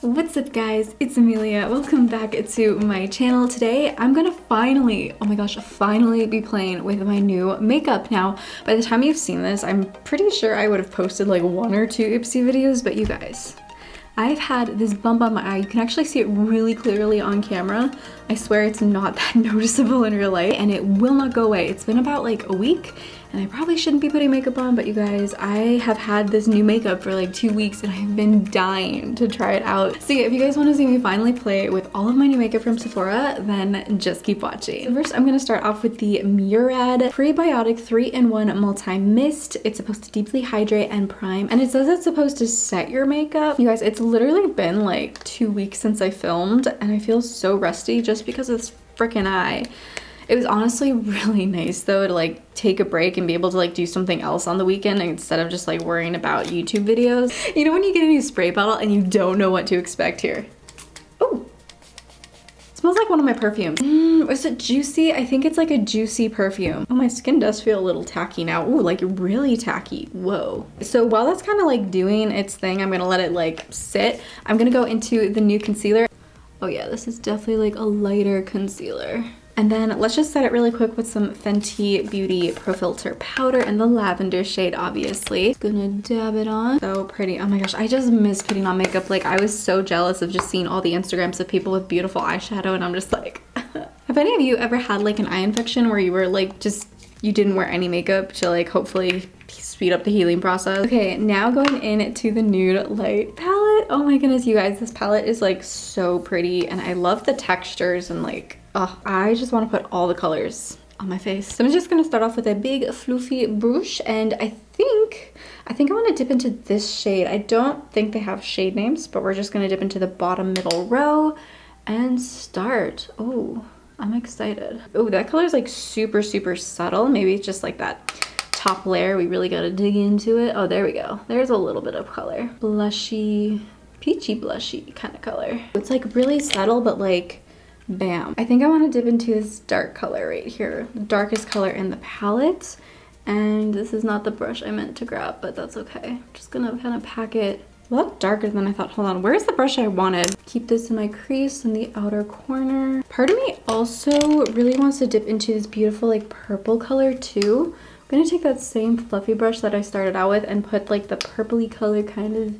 What's up guys, it's Emelia. Welcome back to my channel. Today I'm gonna finally, oh my gosh, finally be playing with my new makeup. Now, by the time you've seen this, I'm pretty sure I would have posted like 1 or 2 Ipsy videos, but you guys, I've had this bump on my eye. You can actually see it really clearly on camera. I swear it's not that noticeable in real life and it will not go away. It's been about like a week and I probably shouldn't be putting makeup on, but you guys, I have had this new makeup for like 2 weeks and I've been dying to try it out. So yeah, if you guys want to see me finally play with all of my new makeup from Sephora, then just keep watching. So first, I'm going to start off with the MURAD Prebiotic 3-in-1 Multi-Mist. It's supposed to deeply hydrate and prime, and it says it's supposed to set your makeup. You guys, it's literally been like 2 weeks since I filmed and I feel so rusty just because of this freaking eye. It was honestly really nice though to like take a break and be able to like do something else on the weekend instead of just like worrying about YouTube videos. You know when you get a new spray bottle and you don't know what to expect here? Oh, it smells like one of my perfumes. Is it juicy? I think it's like a juicy perfume. Oh, my skin does feel a little tacky now. Ooh, like really tacky. Whoa. So while that's kind of like doing its thing, I'm gonna let it like sit. I'm gonna go into the new concealer. Oh yeah, this is definitely like a lighter concealer. And then let's just set it really quick with some Fenty Beauty Pro Filter powder in the lavender shade, obviously. Gonna dab it on. So pretty. Oh my gosh, I just miss putting on makeup. Like, I was so jealous of just seeing all the Instagrams of people with beautiful eyeshadow, and I'm just like, have any of you ever had like an eye infection where you were like you didn't wear any makeup to like hopefully speed up the healing process? Okay, now going into the Nude Light palette. Oh my goodness, you guys, this palette is like so pretty and I love the textures and like, oh, I just want to put all the colors on my face. So I'm just gonna start off with a big fluffy brush, and I think I want to dip into this shade. I don't think they have shade names, but we're just gonna dip into the bottom middle row and start. Oh, I'm excited. Oh, that color is like super subtle. Maybe it's just like that top layer. We really gotta dig into it. Oh, there we go. There's a little bit of color. Blushy, peachy blushy kind of color. It's like really subtle, but like, bam. I think I want to dip into this dark color right here, the darkest color in the palette. And this is not the brush I meant to grab, but that's okay. I'm just gonna kind of pack it a lot darker than I thought. Hold on, where's the brush I wanted? Keep this in my crease in the outer corner. Part of me also really wants to dip into this beautiful like purple color too. I'm gonna take that same fluffy brush that I started out with and put like the purpley color kind of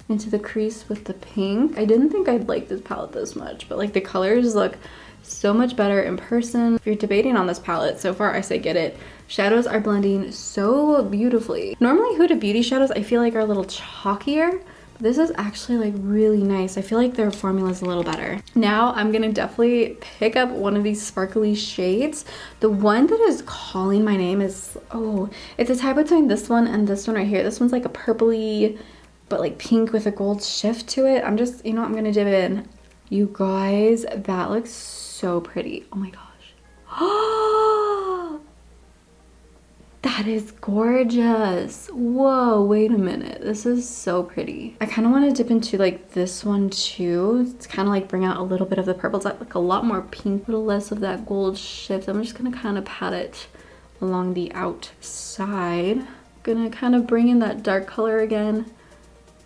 into the crease with the pink. I didn't think I'd like this palette this much, but like the colors look so much better in person. If you're debating on this palette, so far I say get it. Shadows are blending so beautifully. Normally Huda Beauty shadows I feel like are a little chalkier, but this is actually like really nice. I feel like their formula is a little better. Now I'm gonna definitely pick up one of these sparkly shades. The one that is calling my name is, oh, it's a tie between this one and this one right here. This one's like a purpley, but like pink with a gold shift to it. I'm just, you know what, I'm gonna dip in. You guys, that looks so pretty. Oh my gosh. That is gorgeous. Whoa, wait a minute. This is so pretty. I kind of want to dip into like this one too. It's kind of like bring out a little bit of the purple. It's like a lot more pink, a little less of that gold shift. I'm just gonna kind of pat it along the outside. Gonna kind of bring in that dark color again,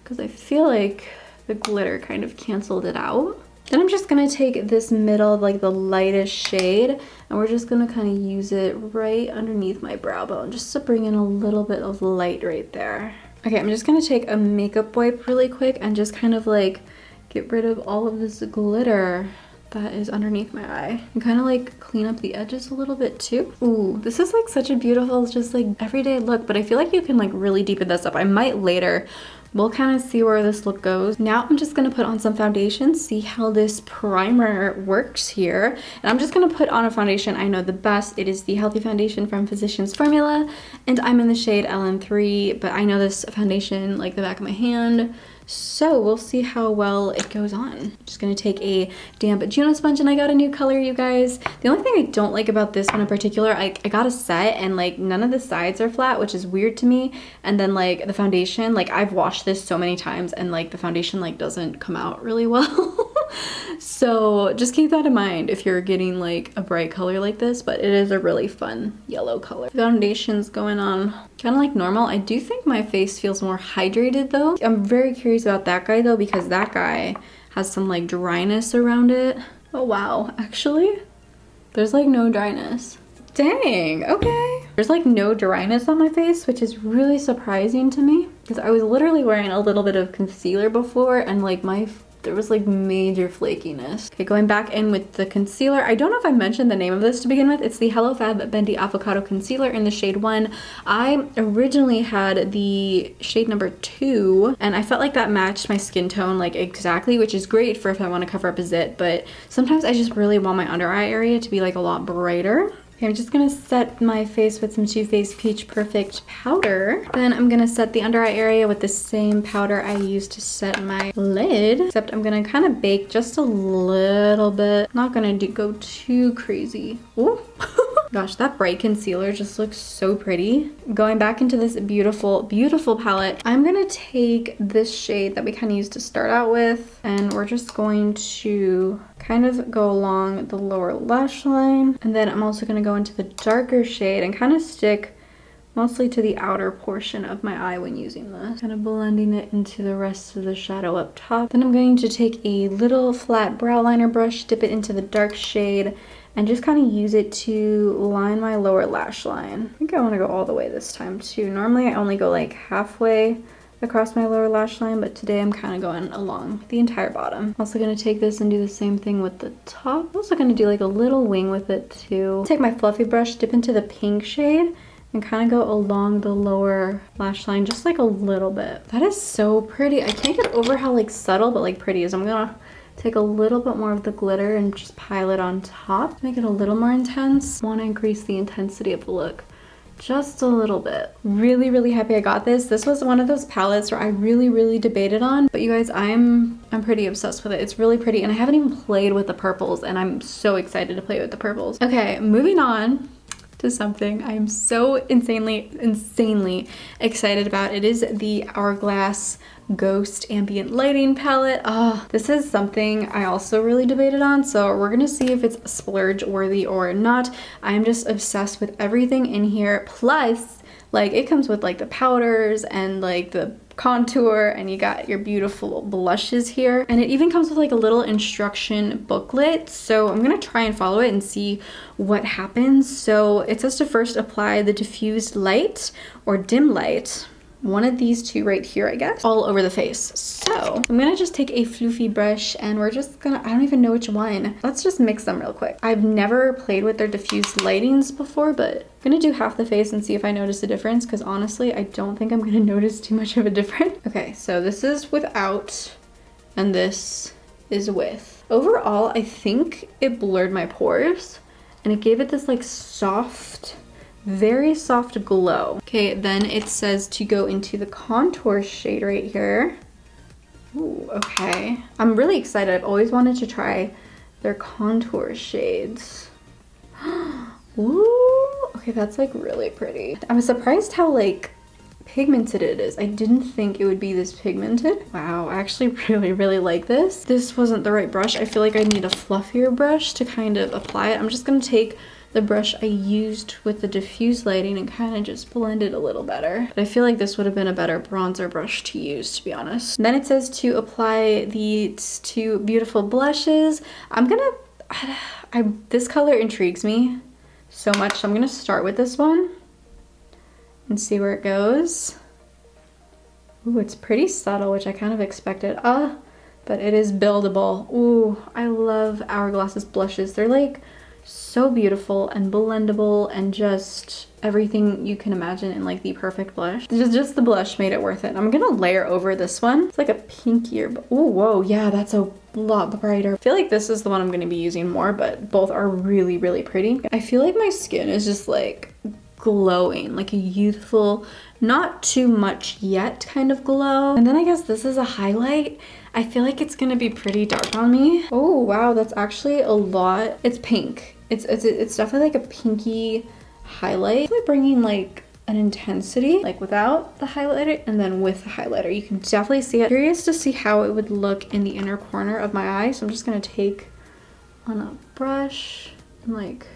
because I feel like the glitter kind of canceled it out. Then I'm just gonna take this middle, like the lightest shade, and we're just gonna kind of use it right underneath my brow bone, just to bring in a little bit of light right there. Okay, I'm just gonna take a makeup wipe really quick and just kind of like get rid of all of this glitter that is underneath my eye and kind of like clean up the edges a little bit too. Ooh, this is like such a beautiful, just like everyday look, but I feel like you can like really deepen this up. I might later. We'll kind of see where this look goes. Now I'm just gonna put on some foundation, see how this primer works here. And I'm just gonna put on a foundation I know the best. It is the Healthy Foundation from Physicians Formula, and I'm in the shade LN3, but I know this foundation like the back of my hand. So we'll see how well it goes on. I'm just gonna take a damp Juno sponge, and I got a new color, you guys. The only thing I don't like about this one in particular, I got a set and like none of the sides are flat, which is weird to me. And then like the foundation, like I've washed this so many times and like the foundation like doesn't come out really well. So just keep that in mind if you're getting like a bright color like this, but it is a really fun yellow color. Foundation's going on kind of like normal. I do think my face feels more hydrated though. I'm very curious about that guy though, because that guy has some like dryness around it. Oh wow, actually, there's like no dryness. Dang, okay. There's like no dryness on my face, which is really surprising to me because I was literally wearing a little bit of concealer before and like there was like major flakiness. Okay, going back in with the concealer. I don't know if I mentioned the name of this to begin with. It's the Hello Fab Bendy Avocado Concealer in the shade 1. I originally had the shade number 2 and I felt like that matched my skin tone like exactly, which is great for if I want to cover up a zit, but sometimes I just really want my under eye area to be like a lot brighter. Okay, I'm just gonna set my face with some Too Faced Peach Perfect powder. Then I'm gonna set the under eye area with the same powder I used to set my lid. Except I'm gonna kind of bake just a little bit. Not gonna go too crazy. Ooh. Gosh, that bright concealer just looks so pretty. Going back into this beautiful, beautiful palette, I'm gonna take this shade that we kind of used to start out with, and we're just going to kind of go along the lower lash line. And then I'm also gonna go into the darker shade and kind of stick mostly to the outer portion of my eye when using this. Kind of blending it into the rest of the shadow up top. Then I'm going to take a little flat brow liner brush, dip it into the dark shade, and just kind of use it to line my lower lash line. I think I want to go all the way this time too. Normally I only go like halfway across my lower lash line, but today I'm kind of going along the entire bottom. Also going to take this and do the same thing with the top. Also going to do like a little wing with it too. Take my fluffy brush, dip into the pink shade, and kind of go along the lower lash line just like a little bit. That is so pretty. I can't get over how like subtle but like pretty is. I'm gonna take a little bit more of the glitter and just pile it on top. Make it a little more intense. I want to increase the intensity of the look just a little bit. Really, really happy I got this. This was one of those palettes where I really debated on, but you guys, I'm pretty obsessed with it. It's really pretty, and I haven't even played with the purples, and I'm so excited to play with the purples. Okay, moving on to something I'm so insanely excited about. It is the Hourglass Ghost Ambient Lighting Palette. Oh, this is something I also really debated on, so we're gonna see if it's splurge worthy or not. I'm just obsessed with everything in here, plus like it comes with like the powders and like the contour, and you got your beautiful blushes here, and it even comes with like a little instruction booklet, so I'm gonna try and follow it and see what happens. So it says to first apply the diffused light or dim light, one of these two right here, I guess, all over the face. So I'm gonna just take a floofy brush and we're just gonna, I don't even know which one. Let's just mix them real quick. I've never played with their diffused lightings before, but I'm gonna do half the face and see if I notice a difference, because honestly, I don't think I'm gonna notice too much of a difference. Okay, so this is without and this is with. Overall, I think it blurred my pores and it gave it this like soft, very soft glow. Okay, then it says to go into the contour shade right here. Ooh, okay. I'm really excited. I've always wanted to try their contour shades. Ooh, okay, that's like really pretty. I'm surprised how like pigmented it is. I didn't think it would be this pigmented. Wow, I actually really like this. This wasn't the right brush. I feel like I need a fluffier brush to kind of apply it. I'm just gonna take the brush I used with the diffuse lighting and kind of just blend it a little better. But I feel like this would have been a better bronzer brush to use, to be honest. Then it says to apply these two beautiful blushes. This color intrigues me so much, so I'm gonna start with this one and see where it goes. Ooh, it's pretty subtle, which I kind of expected. But it is buildable. Ooh, I love Hourglass's blushes. They're like so beautiful and blendable and just everything you can imagine in like the perfect blush. Just the blush made it worth it. I'm gonna layer over this one. It's like a pinkier, but oh, whoa, yeah, that's a lot brighter. I feel like this is the one I'm gonna be using more, but both are really pretty. I feel like my skin is just like glowing, like a youthful, not too much yet kind of glow. And then I guess this is a highlight. I feel like it's gonna be pretty dark on me. Oh wow, that's actually a lot. It's pink. It's definitely like a pinky highlight. It's like bringing like an intensity, like without the highlighter and then with the highlighter. You can definitely see it. Curious to see how it would look in the inner corner of my eye. So I'm just gonna take on a brush and like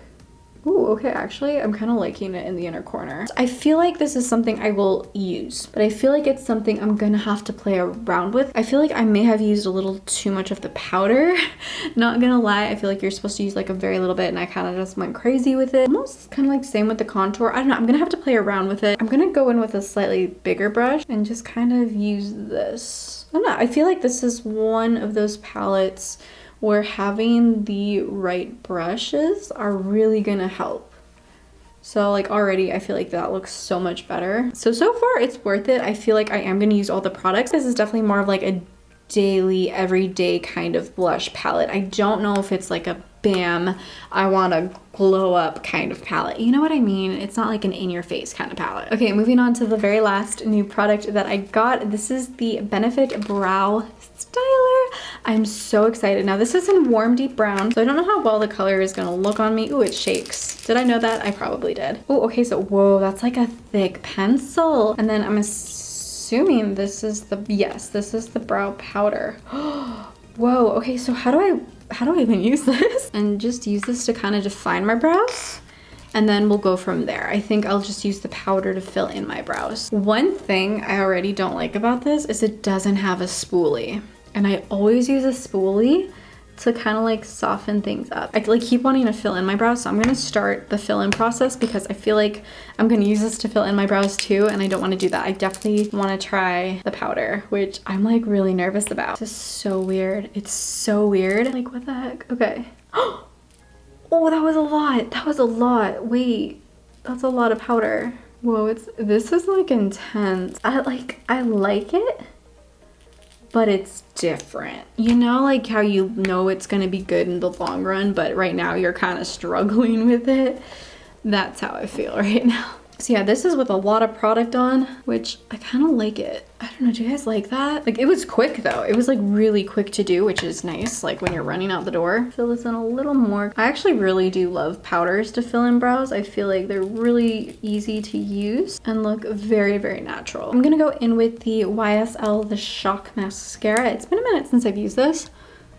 Ooh, okay, actually, I'm kind of liking it in the inner corner. I feel like this is something I will use, but I feel like it's something I'm gonna have to play around with. I feel like I may have used a little too much of the powder. Not gonna lie, I feel like you're supposed to use like a very little bit and I kind of just went crazy with it. Almost kind of like same with the contour. I don't know, I'm gonna have to play around with it. I'm gonna go in with a slightly bigger brush and just kind of use this. I don't know, I feel like this is one of those palettes where having the right brushes are really gonna help. So like already I feel like that looks so much better. So far it's worth it. I feel like I am gonna use all the products. This is definitely more of like a daily, everyday kind of blush palette. I don't know if it's like a bam, I wanna glow up kind of palette. You know what I mean? It's not like an in-your-face kind of palette. Okay, moving on to the very last new product that I got. This is the Benefit Brow Styler. I'm so excited. Now this is in warm deep brown, so I don't know how well the color is gonna look on me. Ooh, it shakes. Did I know that? I probably did. Oh, okay, so whoa, that's like a thick pencil. And then I'm assuming this is the, yes, this is the brow powder. Whoa, okay, so how do I even use this? And just use this to kind of define my brows. And then we'll go from there. I think I'll just use the powder to fill in my brows. One thing I already don't like about this is it doesn't have a spoolie. And I always use a spoolie to kind of like soften things up. I like keep wanting to fill in my brows, so I'm gonna start the fill in process because I feel like I'm gonna use this to fill in my brows too, and I don't want to do that. I definitely want to try the powder, which I'm like really nervous about. This is so weird. It's so weird. Like what the heck? Okay. Oh, that was a lot. That was a lot. Wait, that's a lot of powder. Whoa, this is like intense. I like it, but it's different. You know, like how you know it's gonna be good in the long run, but right now you're kind of struggling with it. That's how I feel right now. So yeah, this is with a lot of product on, which I kind of like it. I don't know, do you guys like that? Like it was quick though. It was like really quick to do, which is nice. Like when you're running out the door. Fill this in a little more. I actually really do love powders to fill in brows. I feel like they're really easy to use and look very, very natural. I'm gonna go in with the YSL The Shock Mascara. It's been a minute since I've used this,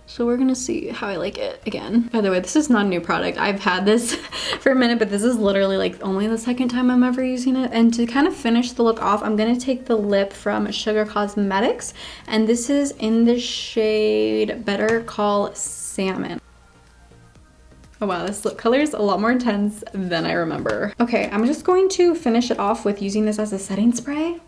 so we're gonna see how I like it again. By the way, this is not a new product. I've had this for a minute, but this is literally like only the second time I'm ever using it. And to kind of finish the look off, I'm gonna take the lip from Sugar Cosmetics, and this is in the shade Better Call Salmon. Oh wow, this lip color is a lot more intense than I remember. Okay, I'm just going to finish it off with using this as a setting spray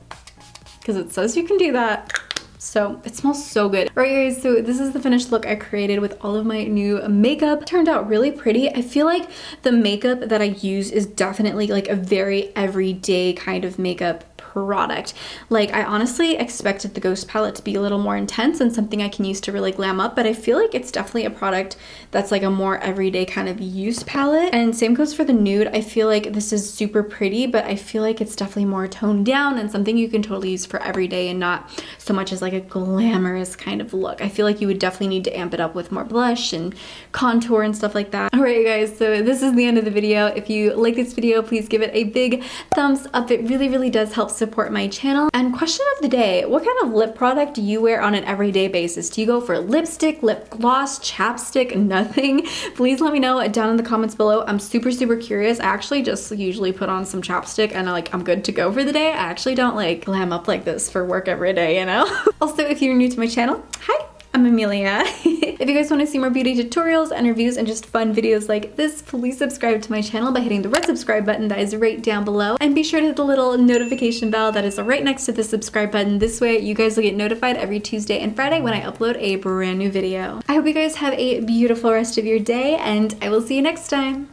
because it says you can do that. So it smells so good. All right guys, so this is the finished look I created with all of my new makeup. It turned out really pretty. I feel like the makeup that I use is definitely like a very everyday kind of makeup product. Like I honestly expected the Ghost palette to be a little more intense and something I can use to really glam up, but I feel like it's definitely a product that's like a more everyday kind of use palette. And same goes for the Nude. I feel like this is super pretty, but I feel like it's definitely more toned down and something you can totally use for everyday and not so much as like a glamorous kind of look. I feel like you would definitely need to amp it up with more blush and contour and stuff like that. All right guys, so this is the end of the video. If you like this video, please give it a big thumbs up. It really, really does help support my channel. And question of the day, what kind of lip product do you wear on an everyday basis? Do you go for lipstick, lip gloss, chapstick, nothing? Please let me know down in the comments below. I'm super, super curious. I actually just usually put on some chapstick and I'm good to go for the day. I actually don't like glam up like this for work every day, you know? Also, if you're new to my channel, hi, I'm Emelia. If you guys want to see more beauty tutorials and reviews and just fun videos like this, please subscribe to my channel by hitting the red subscribe button that is right down below. And be sure to hit the little notification bell that is right next to the subscribe button. This way you guys will get notified every Tuesday and Friday when I upload a brand new video. I hope you guys have a beautiful rest of your day, and I will see you next time.